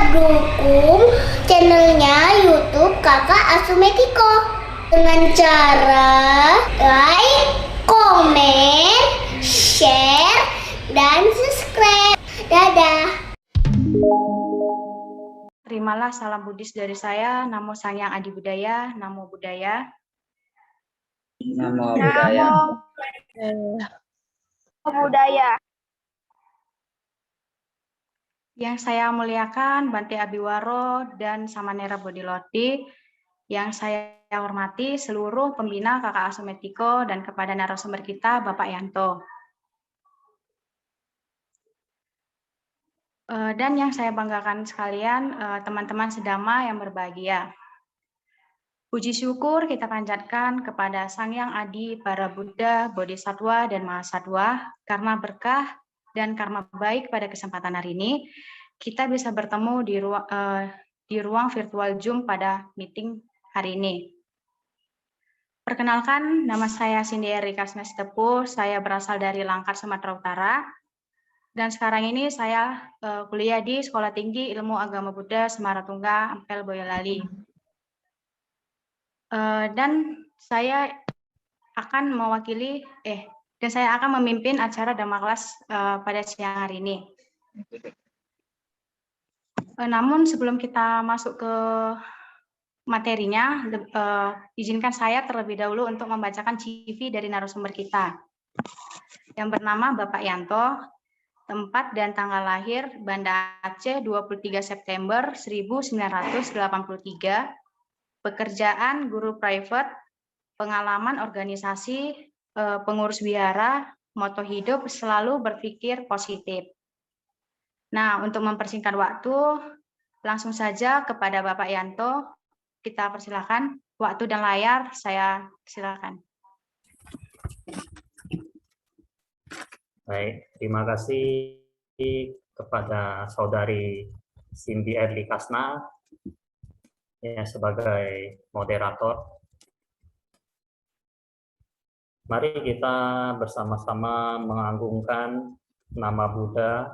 dukung channelnya YouTube Kakak Asumetiko dengan cara like, komen, share, dan subscribe. Dadah. Terimalah salam Buddhis dari saya. Namo Sangyang Adi Budaya. Namo Buddhaya. Namo Buddhaya. Namo Buddhaya. Yang saya muliakan Bante Abiwaro dan Samanera Bodhiloti. Yang saya hormati seluruh pembina Kakak Asumetiko dan kepada narasumber kita Bapak Yanto. Dan yang saya banggakan sekalian, teman-teman sedama yang berbahagia. Puji syukur kita panjatkan kepada Sang Hyang Adi, para Buddha, Bodhisattva, dan Mahasatwa, karena berkah dan karma baik pada kesempatan hari ini, kita bisa bertemu di ruang virtual Zoom pada meeting hari ini. Perkenalkan, nama saya Cindy Erika Smestepu, saya berasal dari Langkat, Sumatera Utara. Dan sekarang ini saya kuliah di Sekolah Tinggi Ilmu Agama Buddha Semaratungga, Ampel, Boyolali. Dan saya akan mewakili, saya akan memimpin acara Dhamma Kelas pada siang hari ini. Namun sebelum kita masuk ke materinya, izinkan saya terlebih dahulu untuk membacakan CV dari narasumber kita. Yang bernama Bapak Yanto. Tempat dan tanggal lahir Banda Aceh 23 September 1983, pekerjaan guru private, pengalaman organisasi, pengurus wihara, moto hidup selalu berpikir positif. Nah, untuk mempersingkat waktu, langsung saja kepada Bapak Yanto, kita persilakan. Waktu dan layar saya silakan. Baik, terima kasih kepada Saudari Cindy Erli Kasna ya, sebagai moderator. Mari kita bersama-sama mengagungkan nama Buddha.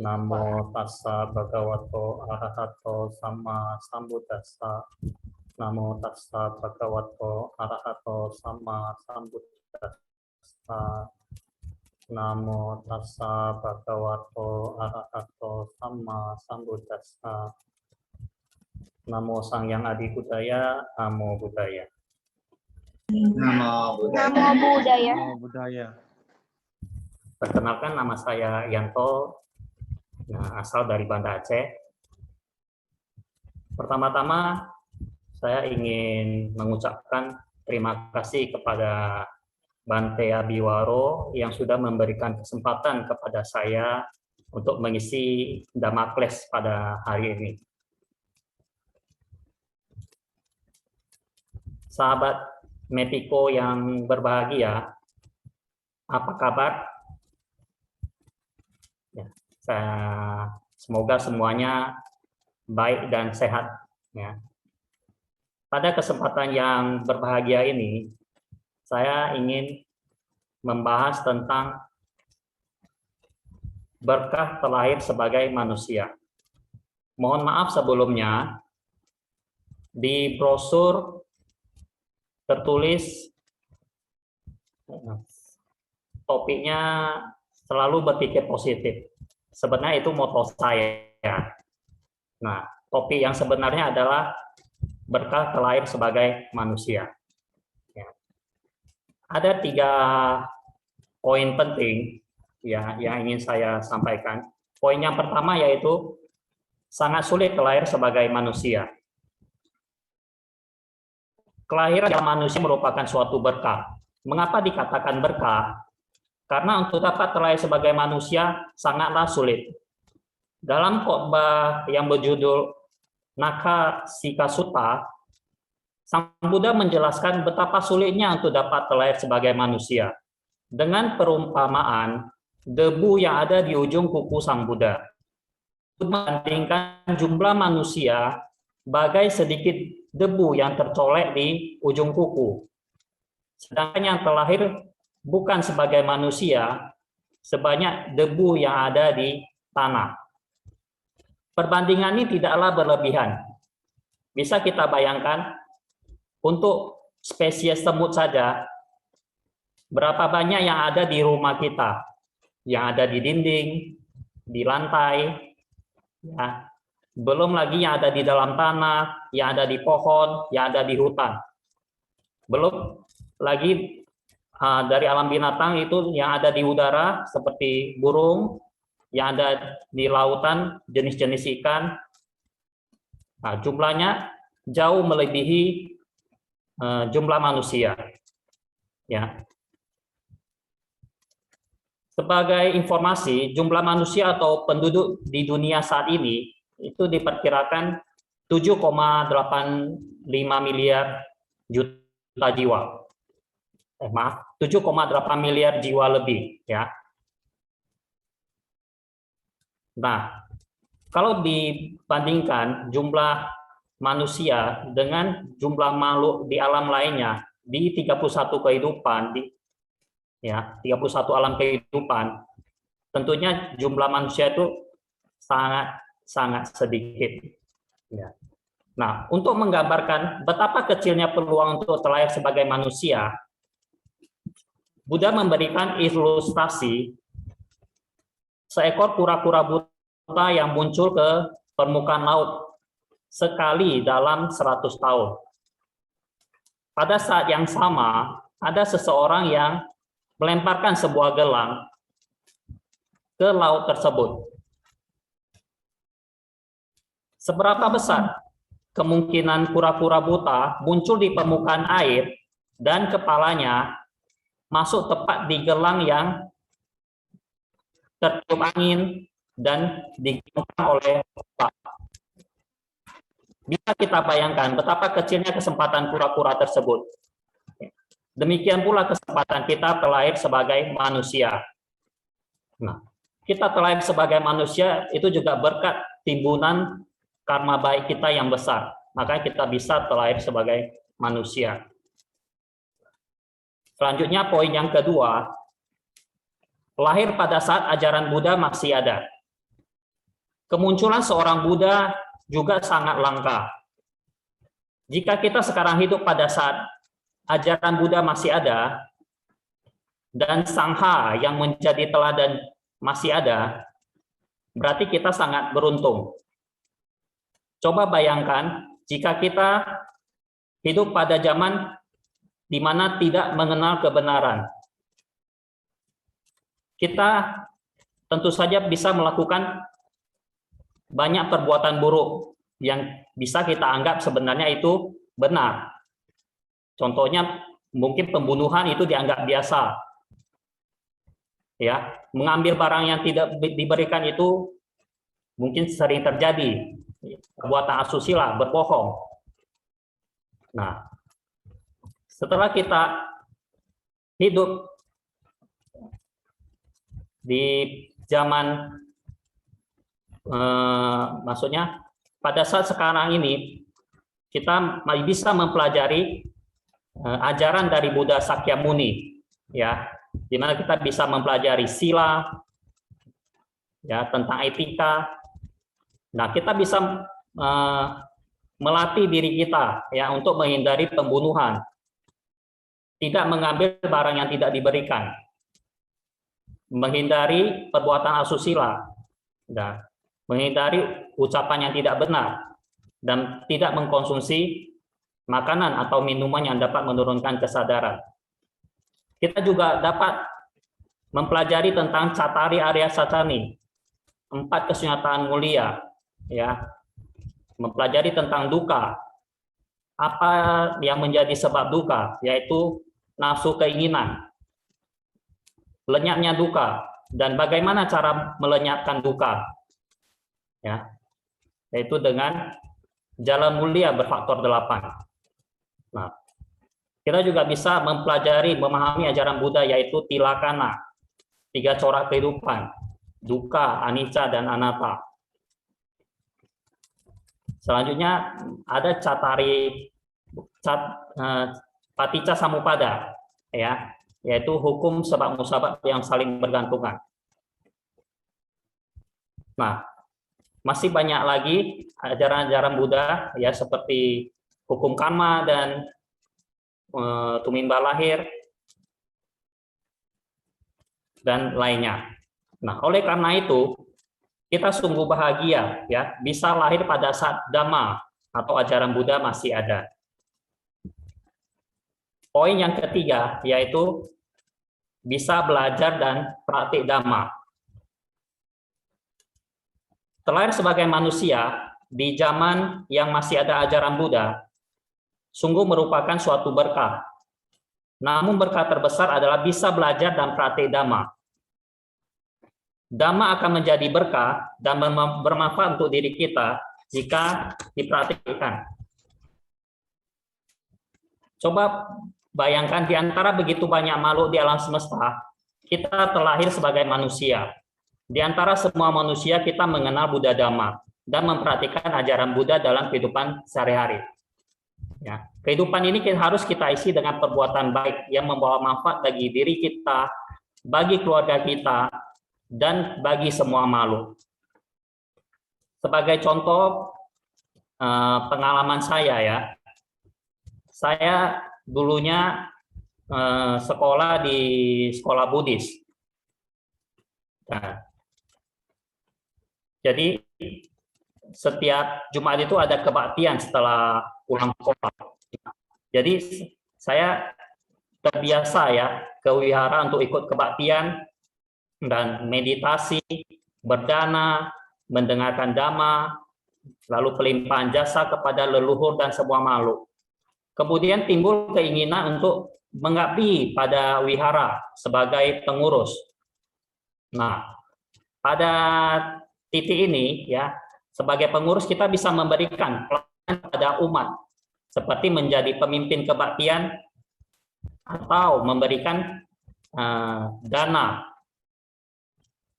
Namo tassa bhagavato arahato sama sambuddhassa. Namo tassa bhagavato arahato sama sambuddhassa. Namo tassa bhagavato arahato sama sambuddhassa. Namo Sangyang Adi Budaya, Namo Buddhaya. Namo Buddhaya. Namo Buddhaya. Perkenalkan, nama saya Yanto, asal dari Banda Aceh. Pertama-tama saya ingin mengucapkan terima kasih kepada Bante Abiwaro yang sudah memberikan kesempatan kepada saya untuk mengisi Dhamma Kelas pada hari ini. Sahabat Metiko yang berbahagia, apa kabar? Ya, semoga semuanya baik dan sehat. Ya. Pada kesempatan yang berbahagia ini, saya ingin membahas tentang berkah terlahir sebagai manusia. Mohon maaf sebelumnya, di brosur tertulis topiknya selalu berpikir positif. Sebenarnya itu moto saya. Nah, topik yang sebenarnya adalah berkah terlahir sebagai manusia. Ya. Ada 3 poin penting ya yang ingin saya sampaikan. Poin yang pertama yaitu sangat sulit terlahir sebagai manusia. Kelahiran manusia merupakan suatu berkah. Mengapa dikatakan berkah? Karena untuk dapat terlahir sebagai manusia sangatlah sulit. Dalam khotbah yang berjudul Naka Sika Sutta, Sang Buddha menjelaskan betapa sulitnya untuk dapat terlahir sebagai manusia. Dengan perumpamaan debu yang ada di ujung kuku Sang Buddha. Membandingkan jumlah manusia bagai sedikit debu yang tercolek di ujung kuku. Sedangkan yang terlahir bukan sebagai manusia, sebanyak debu yang ada di tanah. Perbandingan ini tidaklah berlebihan. Bisa kita bayangkan, untuk spesies semut saja, berapa banyak yang ada di rumah kita, yang ada di dinding, di lantai, ya. Belum lagi yang ada di dalam tanah, yang ada di pohon, yang ada di hutan. Belum lagi dari alam binatang itu yang ada di udara, seperti burung, yang ada di lautan, jenis-jenis ikan. Nah, jumlahnya jauh melebihi jumlah manusia. Ya. Sebagai informasi, jumlah manusia atau penduduk di dunia saat ini itu diperkirakan 7,85 miliar juta jiwa. Maaf, 7,8 miliar jiwa lebih, ya. Nah, kalau dibandingkan jumlah manusia dengan jumlah makhluk di alam lainnya di 31 kehidupan, 31 alam kehidupan, tentunya jumlah manusia itu sangat sedikit. Ya. Nah, untuk menggambarkan betapa kecilnya peluang untuk terlahir sebagai manusia, Buddha memberikan ilustrasi seekor kura-kura buta yang muncul ke permukaan laut sekali dalam 100 tahun. Pada saat yang sama, ada seseorang yang melemparkan sebuah gelang ke laut tersebut. Seberapa besar kemungkinan kura-kura buta muncul di permukaan air dan kepalanya masuk tepat di gelang yang tertiup angin dan digerakkan oleh ombak? Bisa kita bayangkan betapa kecilnya kesempatan kura-kura tersebut. Demikian pula kesempatan kita terlahir sebagai manusia. Nah, kita terlahir sebagai manusia itu juga berkat timbunan karma baik kita yang besar. Maka kita bisa terlahir sebagai manusia. Selanjutnya poin yang kedua, lahir pada saat ajaran Buddha masih ada. Kemunculan seorang Buddha juga sangat langka. Jika kita sekarang hidup pada saat ajaran Buddha masih ada, dan Sangha yang menjadi teladan masih ada, berarti kita sangat beruntung. Coba bayangkan jika kita hidup pada zaman di mana tidak mengenal kebenaran. Kita tentu saja bisa melakukan banyak perbuatan buruk yang bisa kita anggap sebenarnya itu benar. Contohnya mungkin pembunuhan itu dianggap biasa. Ya, mengambil barang yang tidak diberikan itu mungkin sering terjadi. Perbuatan asusila, berbohong. Nah, setelah kita hidup di zaman maksudnya pada saat sekarang ini kita bisa mempelajari ajaran dari Buddha Sakyamuni, ya, di mana kita bisa mempelajari sila, ya, tentang etika. Nah, kita bisa melatih diri kita, ya, untuk menghindari pembunuhan, tidak mengambil barang yang tidak diberikan, menghindari perbuatan asusila, dan menghindari ucapan yang tidak benar, dan tidak mengkonsumsi makanan atau minuman yang dapat menurunkan kesadaran. Kita juga dapat mempelajari tentang Cattari Arya Sacani, 4 kesunatan mulia, ya, mempelajari tentang duka, apa yang menjadi sebab duka, yaitu nafsu keinginan, lenyapnya duka, dan bagaimana cara melenyapkan duka, ya, yaitu dengan jalan mulia berfaktor 8. Nah, kita juga bisa mempelajari, memahami ajaran Buddha, yaitu tilakana, 3 corak kehidupan, duka, anicca, dan anatta. Selanjutnya ada paticca samuppada, ya, yaitu hukum sebab musabab yang saling bergantungan. Nah, masih banyak lagi ajaran-ajaran Buddha ya seperti hukum karma dan tumimba lahir dan lainnya. Nah, oleh karena itu kita sungguh bahagia ya bisa lahir pada saat Dhamma atau ajaran Buddha masih ada. Poin yang ketiga yaitu bisa belajar dan praktik Dhamma. Terlahir sebagai manusia di zaman yang masih ada ajaran Buddha sungguh merupakan suatu berkah. Namun berkah terbesar adalah bisa belajar dan praktik Dhamma. Dhamma akan menjadi berkah dan bermanfaat untuk diri kita jika dipraktikkan. Coba bayangkan di antara begitu banyak makhluk di alam semesta, kita terlahir sebagai manusia. Di antara semua manusia kita mengenal Buddha Dhamma dan mempraktikkan ajaran Buddha dalam kehidupan sehari-hari. Ya, kehidupan ini harus kita isi dengan perbuatan baik yang membawa manfaat bagi diri kita, bagi keluarga kita, dan bagi semua makhluk. Sebagai contoh pengalaman saya ya, saya dulunya sekolah di sekolah Buddhis. Nah, jadi setiap Jumat itu ada kebaktian setelah pulang sekolah. Jadi saya terbiasa ya ke wihara untuk ikut kebaktian dan meditasi, berdana, mendengarkan Dhamma, lalu pelimpahan jasa kepada leluhur dan semua makhluk. Kemudian timbul keinginan untuk mengabdi pada wihara sebagai pengurus. Nah, pada titik ini ya, sebagai pengurus kita bisa memberikan pelayanan pada umat, seperti menjadi pemimpin kebaktian atau memberikan dana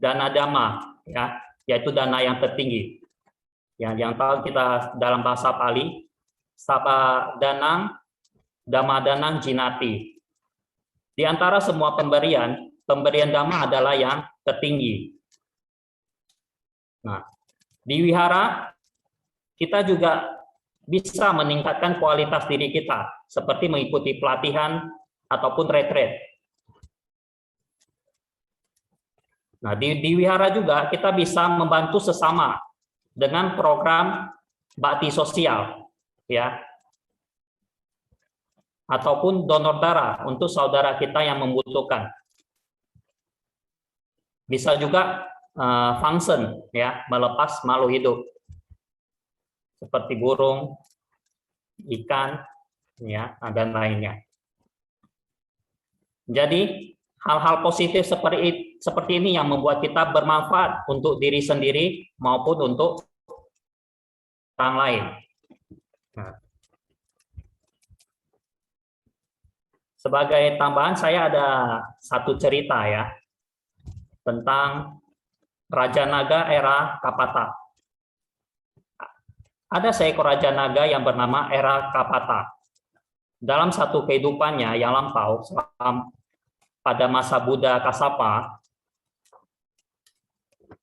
Dhamma ya, yaitu dana yang tertinggi. Ya, yang tahu kita dalam bahasa Pali, Sapa Danang, Dhamma Danang Jinati. Di antara semua pemberian Dhamma adalah yang tertinggi. Nah, di wihara kita juga bisa meningkatkan kualitas diri kita, seperti mengikuti pelatihan ataupun retret. Nah, di wihara juga kita bisa membantu sesama dengan program bakti sosial, ya, ataupun donor darah untuk saudara kita yang membutuhkan. Bisa juga function, ya, melepas makhluk hidup seperti burung, ikan, ya, dan lainnya. Jadi hal-hal positif seperti ini yang membuat kita bermanfaat untuk diri sendiri maupun untuk orang lain. Nah, sebagai tambahan saya ada satu cerita ya tentang Raja Naga era Kapata. Ada seekor Raja Naga yang bernama Era Kapata. Dalam satu kehidupannya yang lampau, pada masa Buddha Kasapa,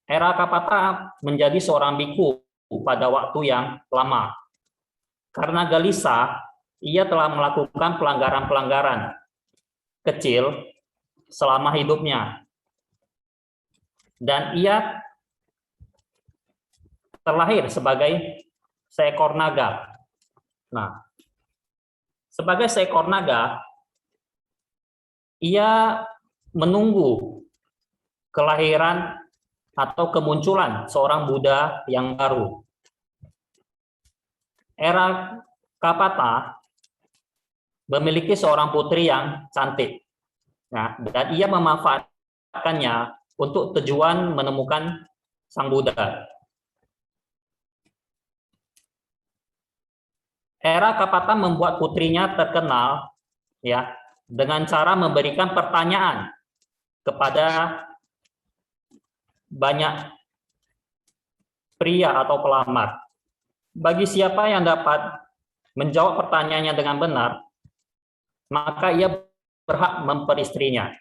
Era Kapata menjadi seorang biku pada waktu yang lama. Karena gelisah, ia telah melakukan pelanggaran-pelanggaran kecil selama hidupnya. Dan ia terlahir sebagai seekor naga. Nah, sebagai seekor naga, ia menunggu kelahiran atau kemunculan seorang Buddha yang baru. Era Kapata memiliki seorang putri yang cantik. Nah, dan ia memanfaatkannya untuk tujuan menemukan Sang Buddha. Era Kapata membuat putrinya terkenal ya dengan cara memberikan pertanyaan kepada banyak pria atau pelamar. Bagi siapa yang dapat menjawab pertanyaannya dengan benar, maka ia berhak memperistrinya.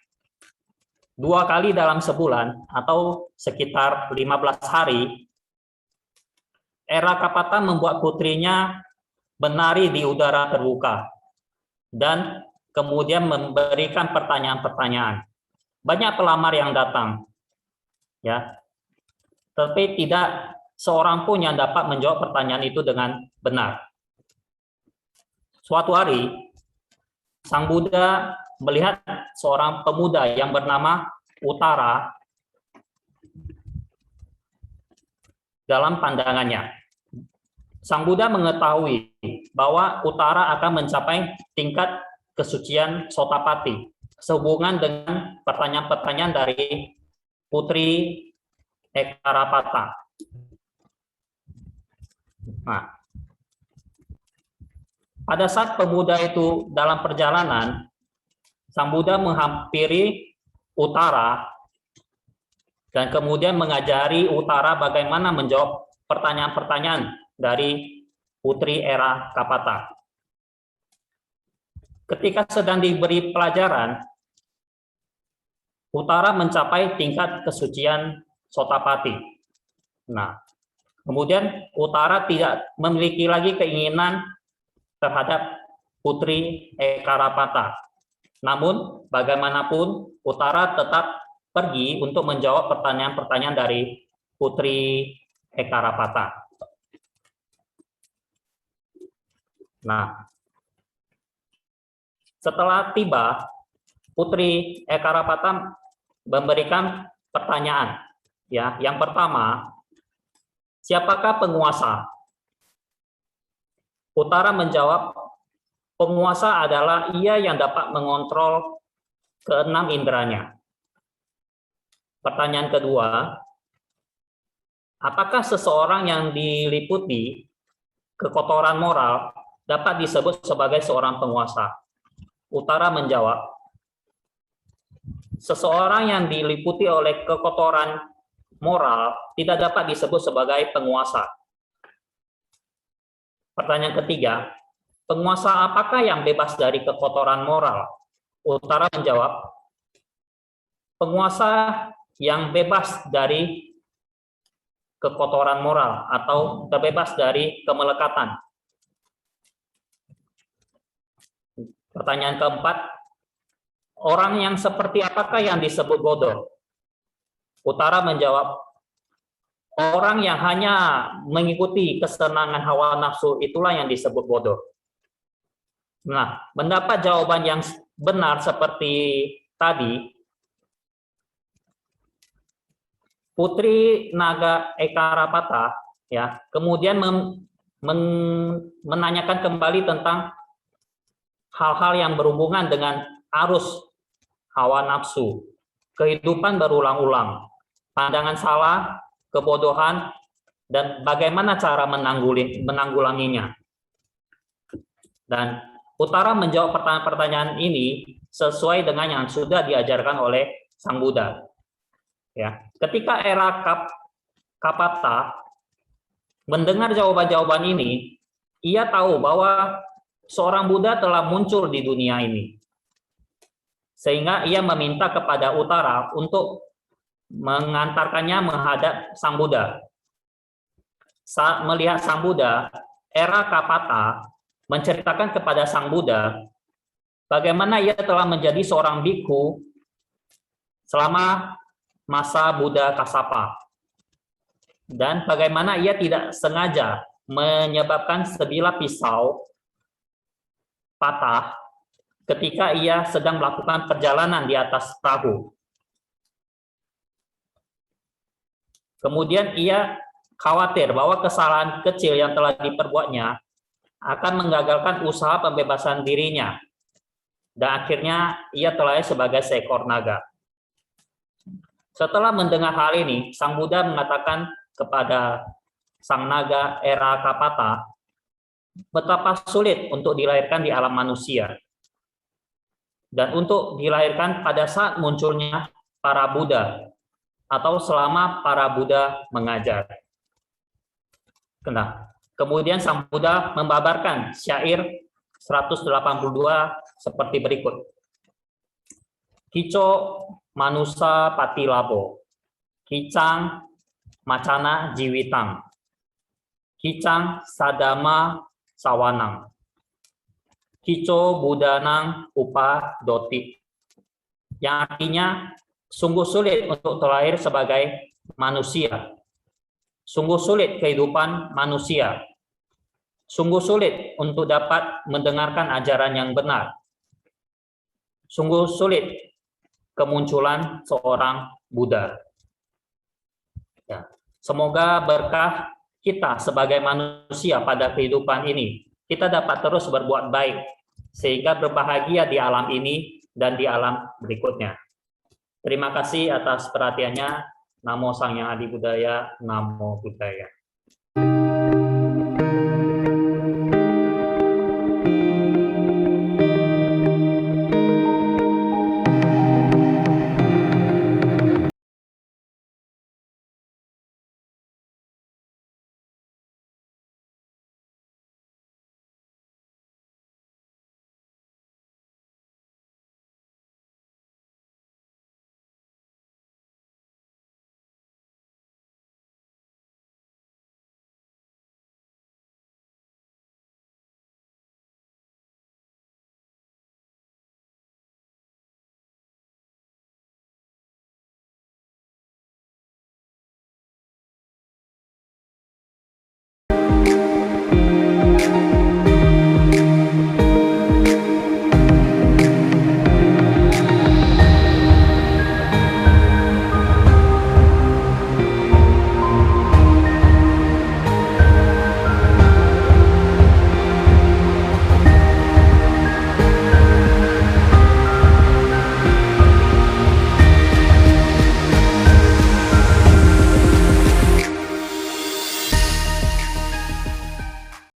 2 kali dalam sebulan atau sekitar 15 hari, Era Kapata membuat putrinya menari di udara terbuka dan kemudian memberikan pertanyaan-pertanyaan. Banyak pelamar yang datang, ya, tapi tidak seorang pun yang dapat menjawab pertanyaan itu dengan benar. Suatu hari, Sang Buddha melihat seorang pemuda yang bernama Utara dalam pandangannya. Sang Buddha mengetahui bahwa Utara akan mencapai tingkat kesucian Sotapati sehubungan dengan pertanyaan-pertanyaan dari putri Ekarapata. Nah, pada saat pemuda itu dalam perjalanan, Sang Buddha menghampiri Utara dan kemudian mengajari Utara bagaimana menjawab pertanyaan-pertanyaan dari putri Era Kapata. Ketika sedang diberi pelajaran, Utara mencapai tingkat kesucian Sotapati. Nah, kemudian Utara tidak memiliki lagi keinginan terhadap putri Ekarapata. Namun, bagaimanapun Utara tetap pergi untuk menjawab pertanyaan-pertanyaan dari putri Ekarapata. Nah, setelah tiba, putri Ekarapata memberikan pertanyaan. Ya, yang pertama, siapakah penguasa? Utara menjawab, penguasa adalah ia yang dapat mengontrol keenam inderanya. Pertanyaan kedua, apakah seseorang yang diliputi kekotoran moral dapat disebut sebagai seorang penguasa? Utara menjawab, seseorang yang diliputi oleh kekotoran moral tidak dapat disebut sebagai penguasa. Pertanyaan ketiga, penguasa apakah yang bebas dari kekotoran moral? Utara menjawab, penguasa yang bebas dari kekotoran moral atau terbebas dari kemelekatan. Pertanyaan keempat, orang yang seperti apakah yang disebut bodoh? Utara menjawab, orang yang hanya mengikuti kesenangan hawa nafsu itulah yang disebut bodoh. Nah, mendapat jawaban yang benar seperti tadi, putri naga Ekarapata ya kemudian menanyakan kembali tentang hal-hal yang berhubungan dengan arus hawa nafsu, kehidupan berulang-ulang, pandangan salah, kebodohan, dan bagaimana cara menanggulanginya. Dan Utara menjawab pertanyaan-pertanyaan ini sesuai dengan yang sudah diajarkan oleh Sang Buddha. Ya, ketika Era Kapata mendengar jawaban-jawaban ini, ia tahu bahwa seorang Buddha telah muncul di dunia ini. Sehingga ia meminta kepada Utara untuk mengantarkannya menghadap Sang Buddha. Saat melihat Sang Buddha, Era Kapata menceritakan kepada Sang Buddha bagaimana ia telah menjadi seorang bhikkhu selama masa Buddha Kassapa. Dan bagaimana ia tidak sengaja menyebabkan sebilah pisau patah ketika ia sedang melakukan perjalanan di atas perahu. Kemudian ia khawatir bahwa kesalahan kecil yang telah diperbuatnya akan menggagalkan usaha pembebasan dirinya. Dan akhirnya ia telah sebagai seekor naga. Setelah mendengar hal ini, Sang Buddha mengatakan kepada Sang Naga Era Kapata, betapa sulit untuk dilahirkan di alam manusia. Dan untuk dilahirkan pada saat munculnya para Buddha, atau selama para Buddha mengajar. Nah, kemudian Sang Buddha membabarkan syair 182 seperti berikut. Kico manusa patilabo, kicang macana jiwitang, kicang sadama sawanang, kico budanang upa doti. Yang artinya sungguh sulit untuk terlahir sebagai manusia. Sungguh sulit kehidupan manusia. Sungguh sulit untuk dapat mendengarkan ajaran yang benar. Sungguh sulit kemunculan seorang Buddha. Ya. Semoga berkah kita sebagai manusia pada kehidupan ini, kita dapat terus berbuat baik, sehingga berbahagia di alam ini dan di alam berikutnya. Terima kasih atas perhatiannya. Namo Sang Hyang Adi Budaya, Namo Buddhaya.